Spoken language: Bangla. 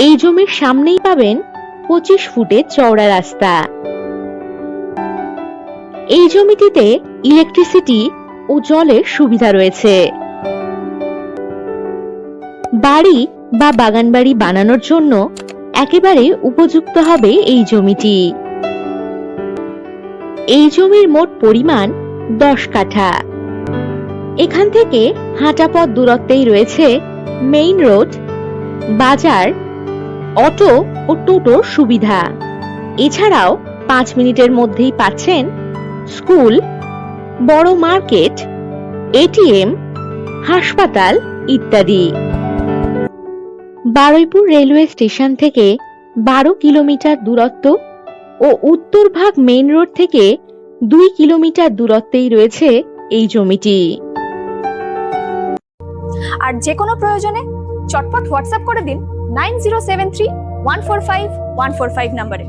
এই জমির সামনেই পাবেন 25 ফুটের চওড়া রাস্তা। এই জমিটিতে ইলেকট্রিসিটি ও জলের সুবিধা রয়েছে। বাড়ি বা বাগানবাড়ি বানানোর জন্য একেবারে উপযুক্ত হবে এই জমিটি। এই জমির মোট পরিমাণ 10 কাঠা। এখান থেকে হাঁটা পথ দূরত্বেই রয়েছে মেইন রোড, বাজার, অটো ও টোটোর সুবিধা। এছাড়াও 5 মিনিটের মধ্যেই পাচ্ছেন স্কুল, বড় মার্কেট, এটিএম, হাসপাতাল ইত্যাদি। বারুইপুর রেলওয়ে স্টেশন থেকে 12 কিলোমিটার দূরত্ব ও উত্তর ভাগ মেইন রোড থেকে 2 কিলোমিটার দূরত্বেই রয়েছে এই জমিটি। আর যে কোনো প্রয়োজনে চটপট হোয়াটসঅ্যাপ করে দিন 9073145145 নম্বরে।